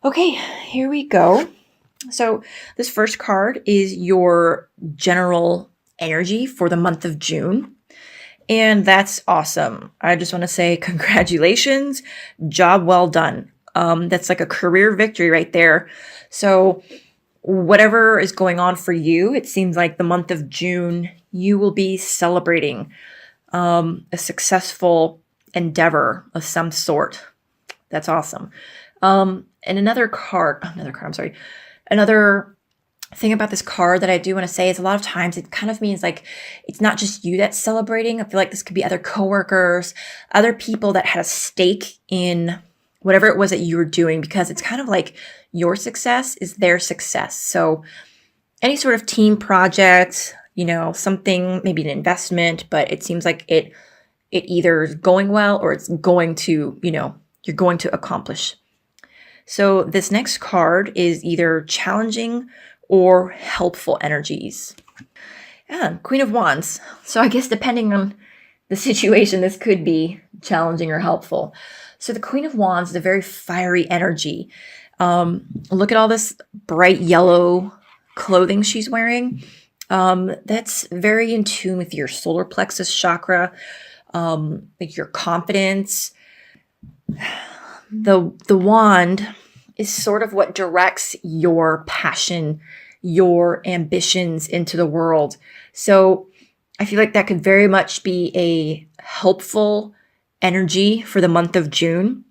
Okay, here we go. So this first card is your general energy for the month of June. And that's awesome. I just want to say congratulations, job well done. That's like a career victory right there. So whatever is going on for you, it seems like the month of June, you will be celebrating a successful endeavor of some sort. That's awesome. And another thing about this card that I do want to say is a lot of times it kind of means like it's not just you that's celebrating. I feel like this could be other coworkers, other people that had a stake in whatever it was that you were doing, because it's kind of like your success is their success. So any sort of team project, something, maybe an investment, but it seems like it either is going well or it's going to, you're going to accomplish. So this next card is either challenging or helpful energies. And Queen of Wands. So I guess depending on the situation, this could be challenging or helpful. So the Queen of Wands is a very fiery energy. Look at all this bright yellow clothing she's wearing. That's very in tune with your solar plexus chakra, like your confidence. The wand is sort of what directs your passion, your ambitions into the world. So I feel like that could very much be a helpful energy for the month of June.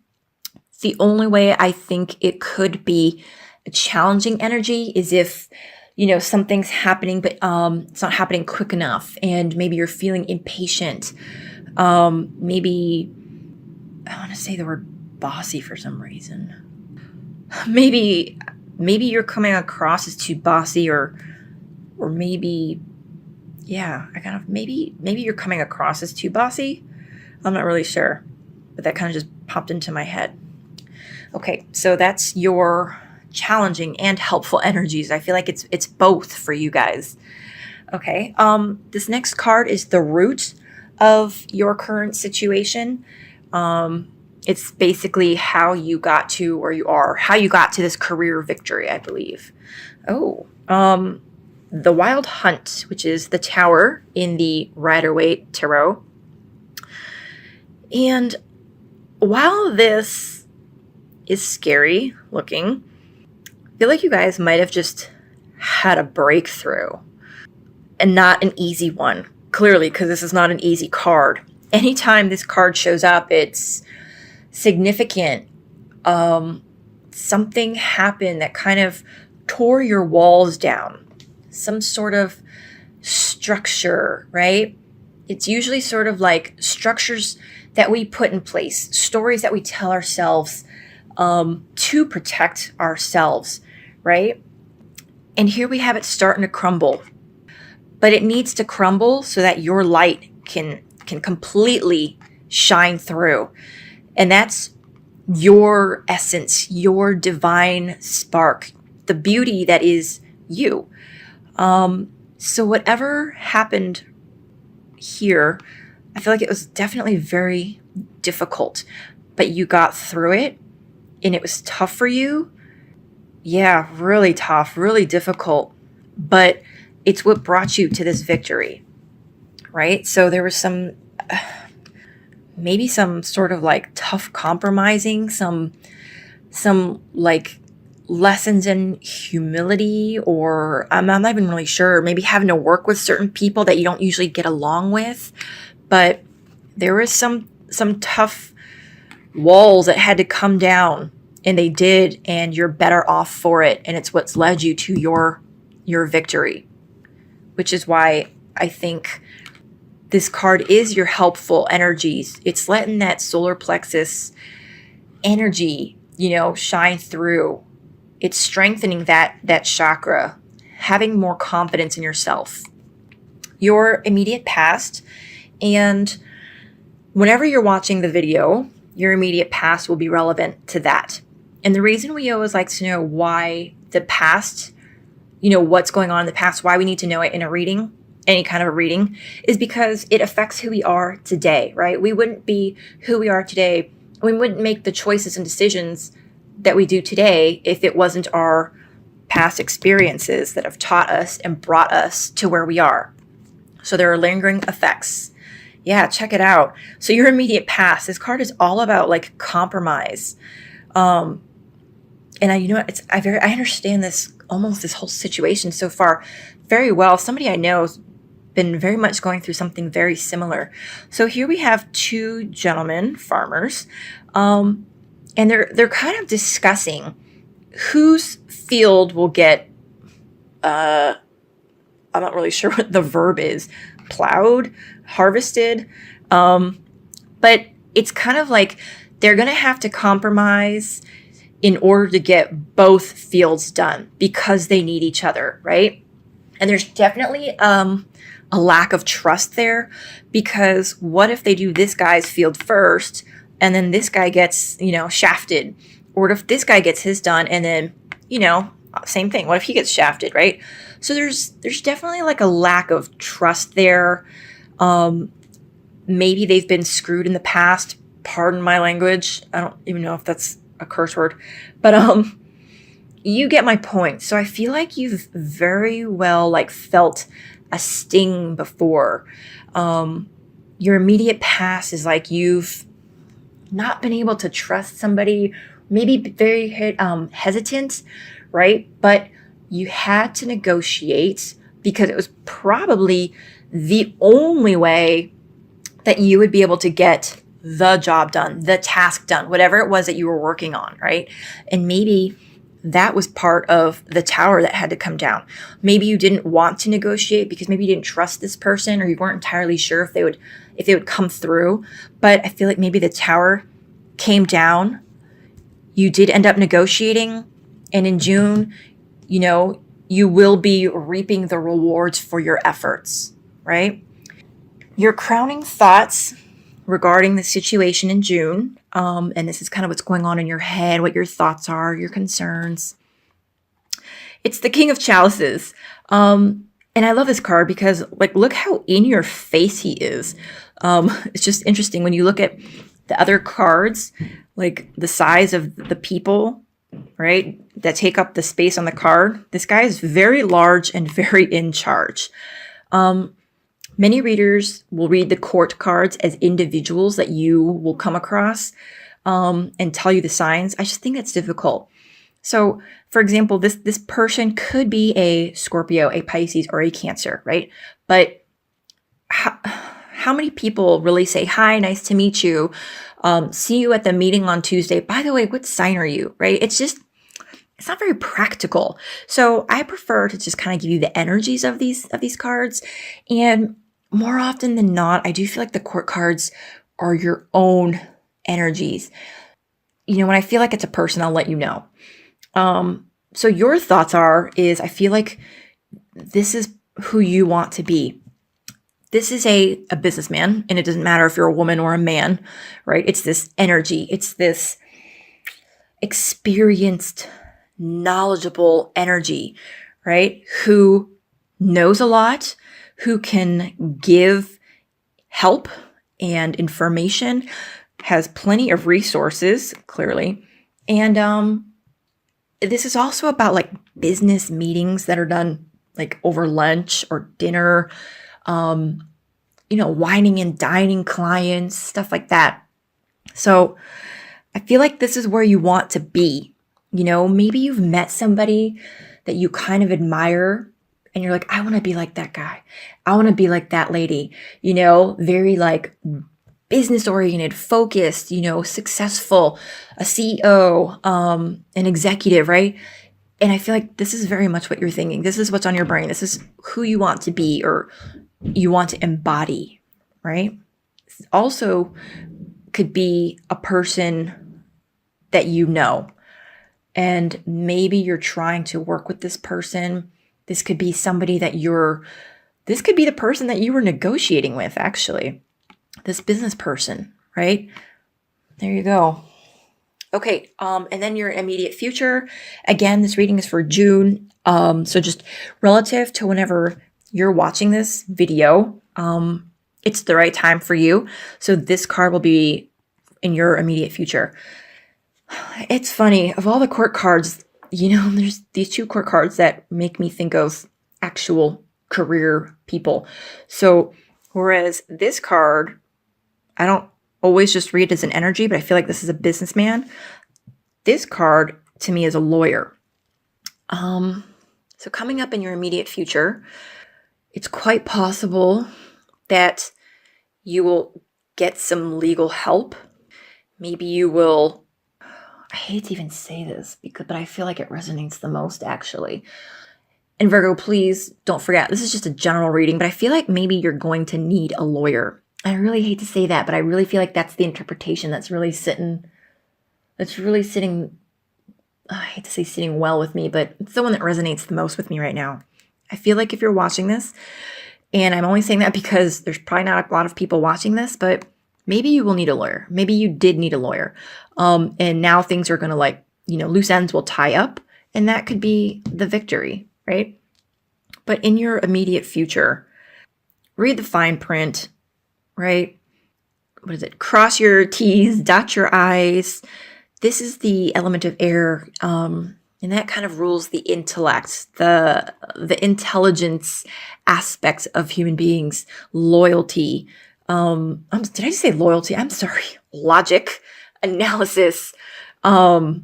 The only way I think it could be a challenging energy is if, something's happening, but it's not happening quick enough. And maybe you're feeling impatient. Maybe I want to say the word bossy for some reason. Maybe you're coming across as too bossy, or maybe, maybe you're coming across as too bossy. I'm not really sure, but that kind of just popped into my head. Okay, so that's your challenging and helpful energies. I feel like it's both for you guys. Okay, this next card is the root of your current situation. It's basically how you got to where you are, how you got to this career victory, I believe. The Wild Hunt, which is the Tower in the Rider-Waite Tarot. And while this is scary looking, I feel like you guys might have just had a breakthrough, and not an easy one, clearly, because this is not an easy card. Anytime this card shows up, it's significant. Something happened that kind of tore your walls down. Some sort of structure, right? It's usually sort of like structures that we put in place, stories that we tell ourselves to protect ourselves, right? And here we have it starting to crumble. But it needs to crumble so that your light can completely shine through. And that's your essence, your divine spark, the beauty that is you. So whatever happened here, I feel like it was definitely very difficult, but you got through it, and it was tough for you. Yeah, really tough, really difficult, but it's what brought you to this victory, right? So there was maybe some sort of like tough compromising, some like lessons in humility, or I'm not even really sure, maybe having to work with certain people that you don't usually get along with. But there was some tough walls that had to come down, and they did, and you're better off for it. And it's what's led you to your victory, which is why I think this card is your helpful energies. It's letting that solar plexus energy, shine through. It's strengthening that chakra, having more confidence in yourself, your immediate past. And whenever you're watching the video, your immediate past will be relevant to that. And the reason we always like to know why the past, what's going on in the past, why we need to know it in a reading, any kind of a reading, is because it affects who we are today, right? We wouldn't be who we are today. We wouldn't make the choices and decisions that we do today if it wasn't our past experiences that have taught us and brought us to where we are. So there are lingering effects. Yeah, check it out. So your immediate past, this card is all about like compromise. And I understand this whole situation so far very well. Somebody I know has been very much going through something very similar. So here we have two gentlemen, farmers, and they're kind of discussing whose field will get, I'm not really sure what the verb is, plowed, harvested. But it's kind of like they're going to have to compromise in order to get both fields done because they need each other, right? And there's definitely a lack of trust there, because what if they do this guy's field first and then this guy gets, shafted? Or if this guy gets his done and then, same thing. What if he gets shafted, right? So there's definitely like a lack of trust there. Maybe they've been screwed in the past. Pardon my language. I don't even know if that's a curse word, but you get my point. So I feel like you've very well like felt a sting before. Your immediate past is like you've not been able to trust somebody, maybe very hesitant, right? But you had to negotiate because it was probably the only way that you would be able to get the job done, the task done, whatever it was that you were working on, right? And maybe that was part of the tower that had to come down. Maybe you didn't want to negotiate because maybe you didn't trust this person, or you weren't entirely sure if they would come through. But I feel like maybe the tower came down. You did end up negotiating, and in June, you will be reaping the rewards for your efforts, right? Your crowning thoughts regarding the situation in June, and this is kind of what's going on in your head, what your thoughts are, your concerns. It's the King of Chalices. And I love this card because, like, look how in your face he is. It's just interesting when you look at the other cards, like the size of the people, right, that take up the space on the card. This guy is very large and very in charge. Many readers will read the court cards as individuals that you will come across and tell you the signs. I just think that's difficult. So, for example, this person could be a Scorpio, a Pisces, or a Cancer, right? But how many people really say, hi, nice to meet you, see you at the meeting on Tuesday. By the way, what sign are you, right? It's not very practical. So I prefer to just kind of give you the energies of these cards. And more often than not, I do feel like the court cards are your own energies. When I feel like it's a person, I'll let you know. So your thoughts is I feel like this is who you want to be. This is a businessman, and it doesn't matter if you're a woman or a man, right? It's this energy. It's this experienced, knowledgeable energy, right? Who knows a lot, who can give help and information, has plenty of resources, clearly. And this is also about like business meetings that are done like over lunch or dinner, wining and dining clients, stuff like that. So I feel like this is where you want to be. Maybe you've met somebody that you kind of admire and you're like, I want to be like that guy. I want to be like that lady, very like business oriented, focused, successful, a CEO, an executive, right? And I feel like this is very much what you're thinking. This is what's on your brain. This is who you want to be or you want to embody, right? This also could be a person that you know. And maybe you're trying to work with this person. This could be somebody this could be the person that you were negotiating with, actually. This business person, right? There you go. Okay, and then your immediate future. Again, this reading is for June. So just relative to whenever you're watching this video, it's the right time for you. So this card will be in your immediate future. It's funny, of all the court cards, there's these two court cards that make me think of actual career people. So, whereas this card, I don't always just read it as an energy, but I feel like this is a businessman. This card to me is a lawyer. So coming up in your immediate future, it's quite possible that you will get some legal help. Maybe you will, I hate to even say this, but I feel like it resonates the most actually. And Virgo, please don't forget, this is just a general reading, but I feel like maybe you're going to need a lawyer. I really hate to say that, but I really feel like that's the interpretation that's really sitting, I hate to say sitting well with me, but it's the one that resonates the most with me right now. I feel like if you're watching this, and I'm only saying that because there's probably not a lot of people watching this, but maybe you will need a lawyer. Maybe you did need a lawyer. And now things are going to loose ends will tie up, and that could be the victory, right? But in your immediate future, read the fine print, right? What is it? Cross your T's, dot your I's. This is the element of air, and that kind of rules the intellect, the intelligence aspects of human beings, loyalty. Did I just say loyalty? I'm sorry. Logic, analysis. Yeah.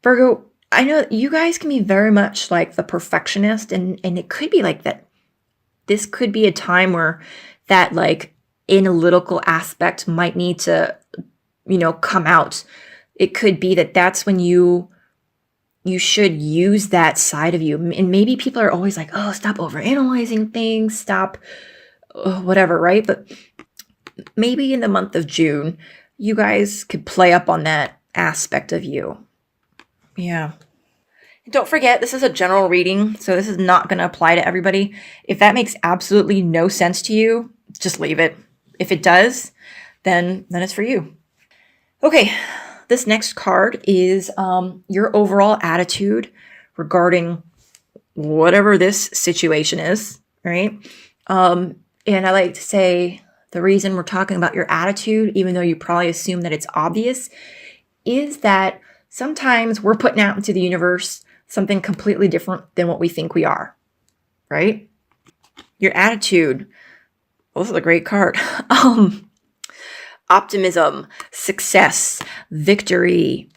Virgo, I know you guys can be very much like the perfectionist, and it could be like that. This could be a time where that like analytical aspect might need to, come out. It could be that that's when you should use that side of you. And maybe people are always like, oh, stop overanalyzing things, stop whatever, right? But maybe in the month of June, you guys could play up on that aspect of you. Yeah. Don't forget, this is a general reading, so this is not going to apply to everybody. If that makes absolutely no sense to you, just leave it. If it does, then it's for you. Okay, this next card is your overall attitude regarding whatever this situation is, right? And I like to say the reason we're talking about your attitude, even though you probably assume that it's obvious, is that sometimes we're putting out into the universe something completely different than what we think we are, right? Your attitude. Well, this is a great card. Optimism, success, victory.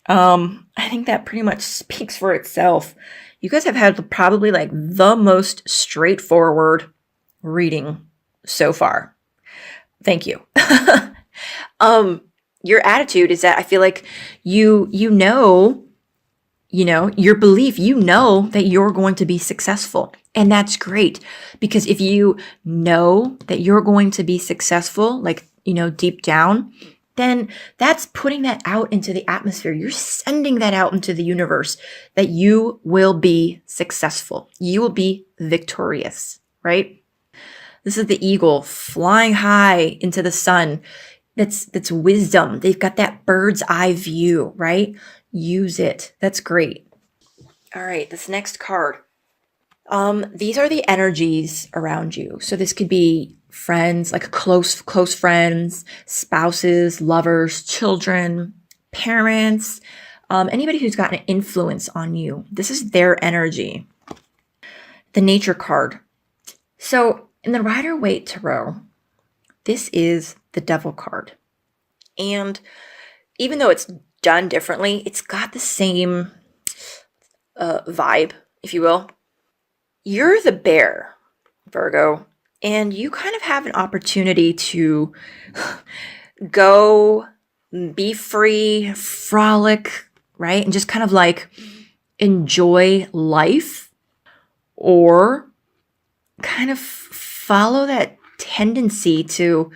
I think that pretty much speaks for itself. You guys have had probably like the most straightforward reading so far. Thank you. Your attitude is that I feel like your belief, that you're going to be successful. And that's great, because if you know that you're going to be successful, like, deep down, then that's putting that out into the atmosphere. You're sending that out into the universe that you will be successful. You will be victorious, right? This is the eagle flying high into the sun. That's wisdom. They've got that bird's eye view, right? Use it. That's great. All right, this next card. These are the energies around you. So this could be friends, like close friends, spouses, lovers, children, parents, anybody who's got an influence on you. This is their energy. The nature card. So in the Rider-Waite Tarot, this is the Devil card. And even though it's done differently, it's got the same vibe, if you will. You're the bear, Virgo, and you kind of have an opportunity to go be free, frolic, right? And just kind of like enjoy life, or kind of follow that tendency to,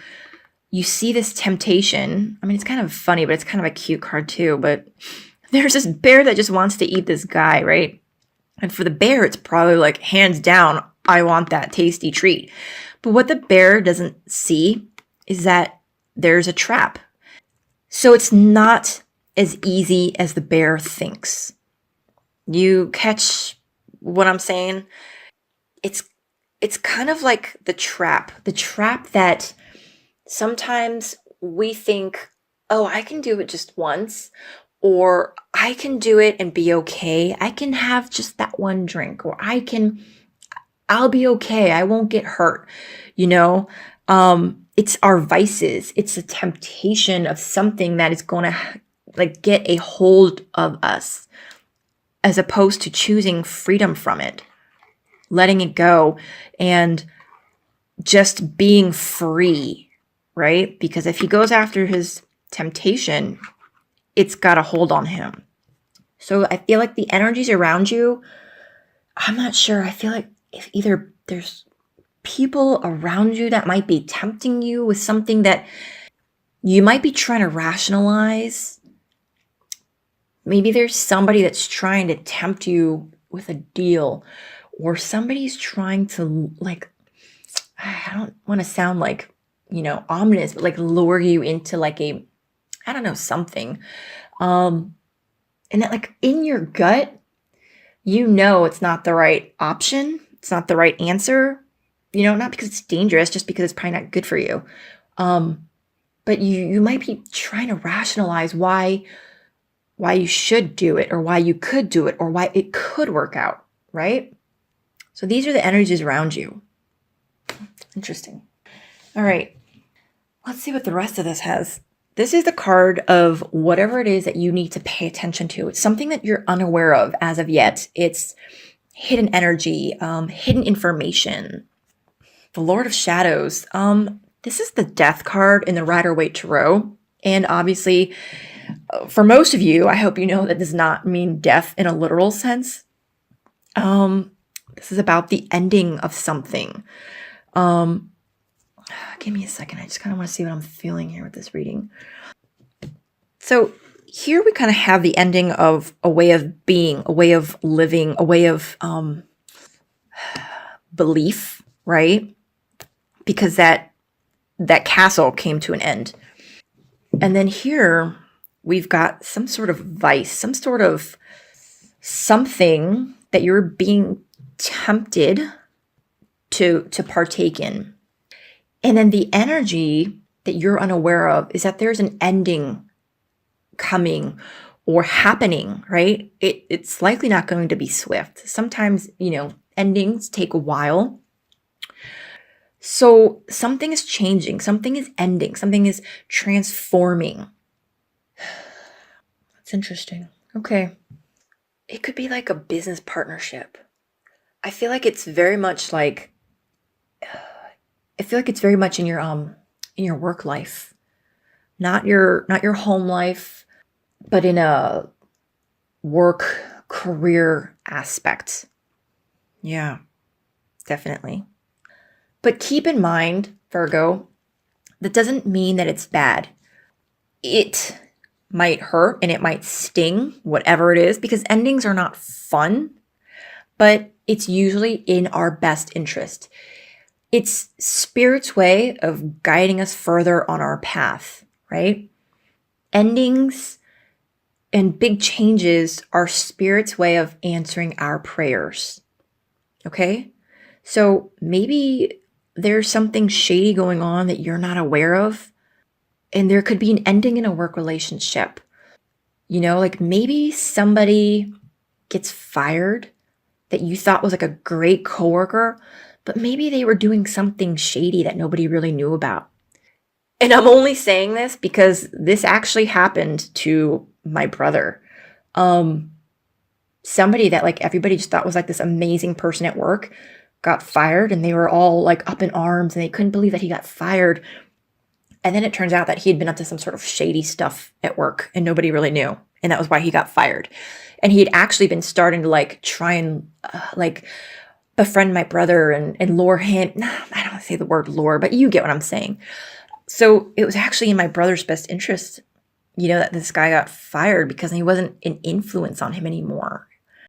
you see this temptation. I mean, it's kind of funny, but it's kind of a cute card too. But there's this bear that just wants to eat this guy, right? And for the bear, it's probably like, hands down, I want that tasty treat. But what the bear doesn't see is that there's a trap. So it's not as easy as the bear thinks. You catch what I'm saying? It's kind of like the trap that sometimes we think, oh, I can do it just once, or I can do it and be okay. I can have just that one drink, or I'll be okay. I won't get hurt. You know, it's our vices. It's a temptation of something that is going to like get a hold of us, as opposed to choosing freedom from it, letting it go, and just being free, right? Because if he goes after his temptation, it's got a hold on him. So I feel like the energies around you, I'm not sure. I feel like if either there's people around you that might be tempting you with something that you might be trying to rationalize. Maybe there's somebody that's trying to tempt you with a deal, or somebody's trying to, like, I don't want to sound like, ominous, but like lure you into like a, I don't know, something. And that, like, in your gut, it's not the right option. It's not the right answer, not because it's dangerous, just because it's probably not good for you. But you might be trying to rationalize why you should do it, or why you could do it, or why it could work out, right? So these are the energies around you. Interesting. All right. Let's see what the rest of this has. This is the card of whatever it is that you need to pay attention to. It's something that you're unaware of as of yet. It's hidden energy, hidden information. The Lord of Shadows. This is the Death card in the Rider-Waite Tarot. And obviously, for most of you, I hope you know that does not mean death in a literal sense. This is about the ending of something. Give me a second. I just kind of want to see what I'm feeling here with this reading. So here we kind of have the ending of a way of being, a way of living, a way of belief, right? Because that castle came to an end. And then here we've got some sort of vice, some sort of something that you're being tempted to partake in. And then the energy that you're unaware of is that there's an ending coming or happening, right? It's likely not going to be swift. Sometimes, endings take a while. So something is changing, something is ending, something is transforming. That's interesting. Okay. It could be like a business partnership. I feel like it's very much like, in your work life, not your home life, but in a work career aspect. Yeah, definitely. But keep in mind, Virgo, that doesn't mean that it's bad. It might hurt and it might sting, whatever it is, because endings are not fun, but it's usually in our best interest. It's Spirit's way of guiding us further on our path, right? Endings and big changes are Spirit's way of answering our prayers, okay? So maybe there's something shady going on that you're not aware of, and there could be an ending in a work relationship. Like maybe somebody gets fired that you thought was like a great coworker, but maybe they were doing something shady that nobody really knew about. And I'm only saying this because this actually happened to my brother. Somebody that like everybody just thought was like this amazing person at work got fired, and they were all like up in arms and they couldn't believe that he got fired. And then it turns out that he had been up to some sort of shady stuff at work and nobody really knew. And that was why he got fired. And he had actually been starting to like try and befriend my brother and lure him. I don't want to say the word lure, but you get what I'm saying. So it was actually in my brother's best interest, that this guy got fired, because he wasn't an influence on him anymore.